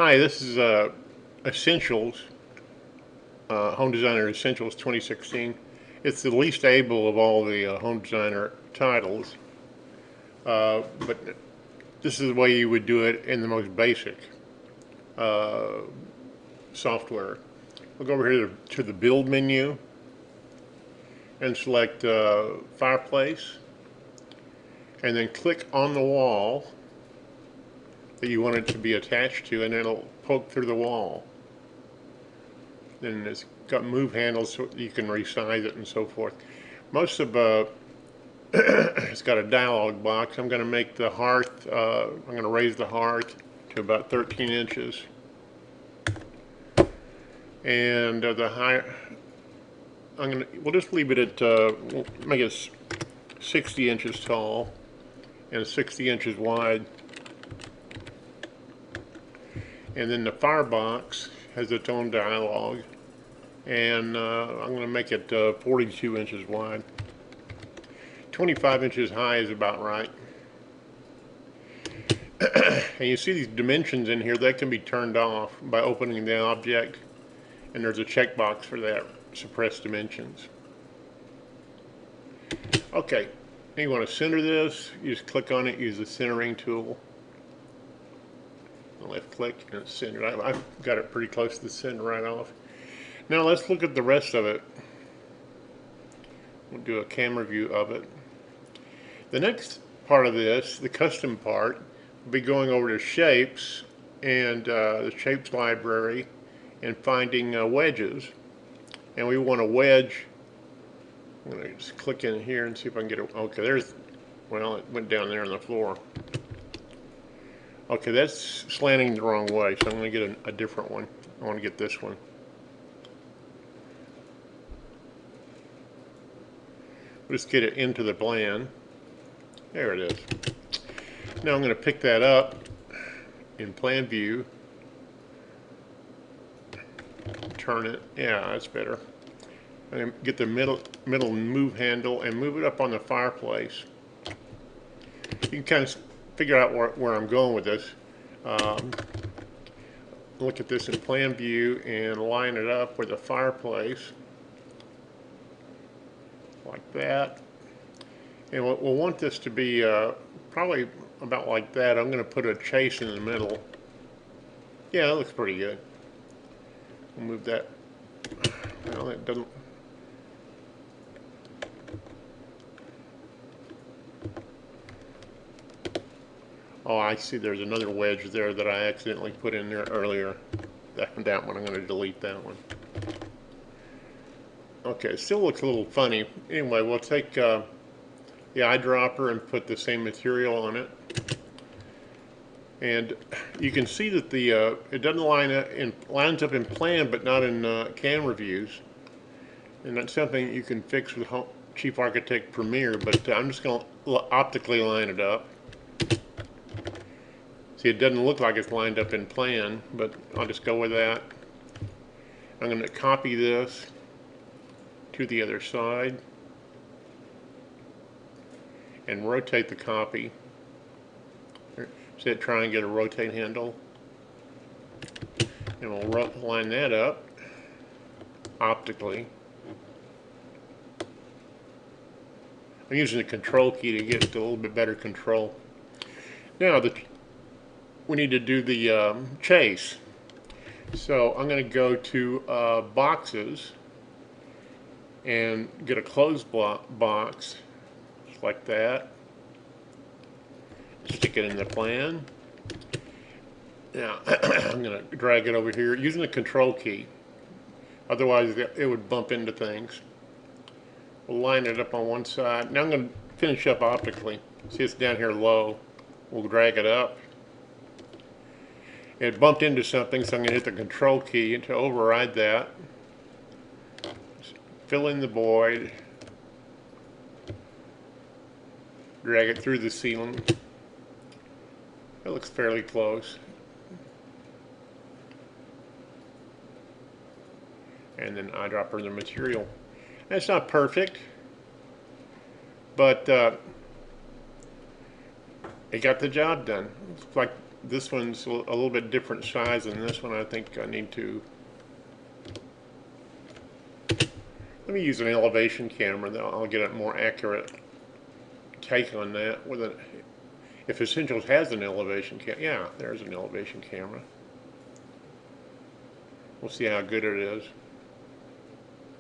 Hi, this is Essentials, Home Designer Essentials 2016. It's the least able of all the home designer titles, but this is the way you would do it in the most basic uh, software. We'll go over here to the Build menu and select Fireplace, and then click on the wall that you want it to be attached to, and it'll poke through the wall. Then it's got move handles so you can resize it and so forth. Most of it's got a dialog box. I'm going to make the hearth, I'm going to raise the hearth to about 13 inches. And the high, we'll just leave it at, we'll make it 60 inches tall and 60 inches wide. And then the firebox has its own dialog, and I'm going to make it 42 inches wide. 25 inches high is about right. And you see these dimensions in here, they can be turned off by opening the object, and there's a checkbox for that, suppress dimensions. Okay, you want to center this, you just click on it, use the centering tool. Left click and it's centered. I've got it pretty close to the center right off. Now let's look at the rest of it. We'll do a camera view of it. The next part of this, the custom part, will be going over to shapes and the shapes library and finding wedges. And we want a wedge. I'm going to just click in here and see if I can get it. Okay, there's, well, it went down there on the floor. Okay, that's slanting the wrong way, so I'm going to get a different one. I want to get this one. We'll just get it into the plan. There it is. Now I'm going to pick that up in plan view. Turn it. Yeah, that's better. And get the middle move handle and move it up on the fireplace. You can kind of figure out where I'm going with this. Look at this in plan view and line it up with the fireplace like that. And we'll want this to be probably about like that. I'm going to put a chase in the middle. Yeah, that looks pretty good. We'll move that. Well, that doesn't. Oh, I see there's another wedge there that I accidentally put in there earlier. That one, I'm going to delete that one. Okay, it still looks a little funny. Anyway, we'll take the eyedropper and put the same material on it. And you can see that the it doesn't lines up in plan, but not in camera views. And that's something you can fix with Chief Architect Premiere, but I'm just going to optically line it up. See, it doesn't look like it's lined up in plan, but I'll just go with that. I'm going to copy this to the other side and rotate the copy. See that try and get a rotate handle? And we'll line that up optically. I'm using the control key to get a little bit better control. Now we need to do the chase. So I'm going to go to boxes and get a closed box just like that. Stick it in the plan. Now I'm going to drag it over here using the control key. Otherwise it would bump into things. We'll line it up on one side. Now I'm going to finish up optically. See, it's down here low. We'll drag it up. It bumped into something, so I'm going to hit the control key to override that. Fill in the void. Drag it through the ceiling. That looks fairly close. And then eyedropper the material. That's not perfect, but it got the job done. It's like this one's a little bit different size than this one. I think I need to, let me use an elevation camera, then I'll get a more accurate take on that. With an, if Essentials has an elevation camera, yeah, there's an elevation camera. We'll see how good it is.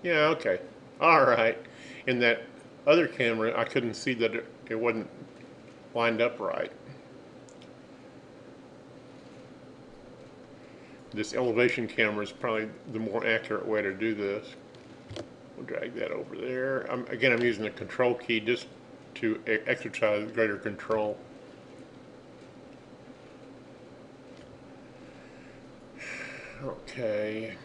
Yeah, okay. All right. In that other camera, I couldn't see that it wasn't lined up right. This elevation camera is probably the more accurate way to do this. We'll drag that over there. Again, I'm using the control key just to exercise greater control. Okay.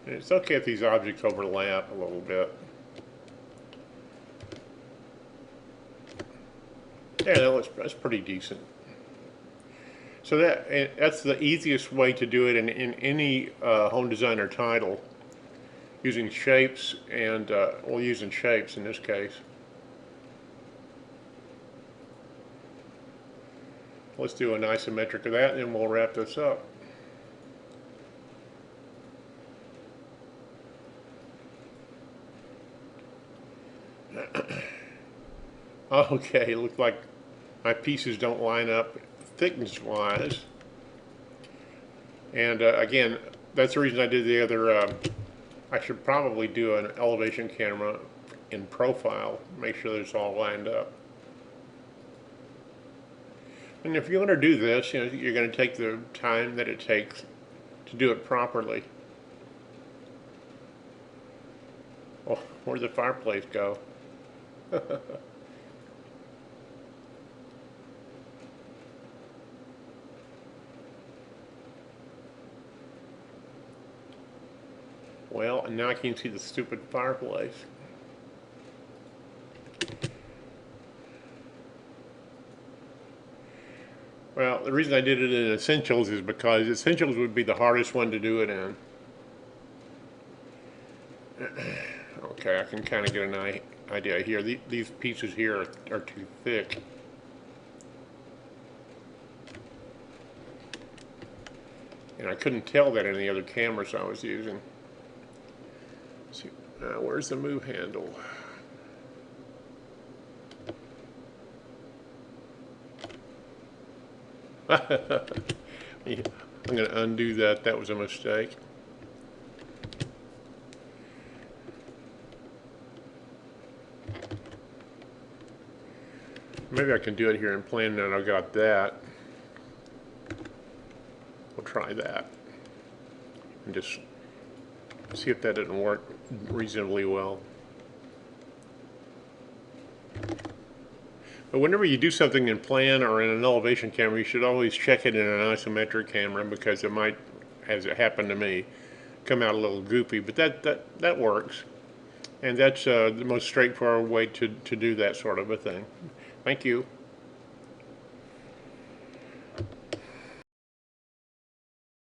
And it's okay if these objects overlap a little bit. Yeah, that's pretty decent. So that's the easiest way to do it in any home designer title, using shapes and, well, using shapes in this case. Let's do an isometric of that and then we'll wrap this up. Okay, looks like my pieces don't line up thickness wise. And again, that's the reason I did the other, I should probably do an elevation camera in profile, make sure that it's all lined up. And if you want to do this, you know, you're going to take the time that it takes to do it properly. Oh, where'd the fireplace go? Well, and now I can see the stupid fireplace. Well, the reason I did it in Essentials is because Essentials would be the hardest one to do it in. Okay, I can kind of get an idea here. These pieces here are too thick. And I couldn't tell that in the other cameras I was using. Let's see, where's the move handle? I'm going to undo that. That was a mistake. Maybe I can do it here in plan now I've got that. We'll try that. And just see if that didn't work reasonably well. But whenever you do something in plan or in an elevation camera, you should always check it in an isometric camera because it might, as it happened to me, come out a little goofy. But that works. And that's the most straightforward way to do that sort of a thing. Thank you.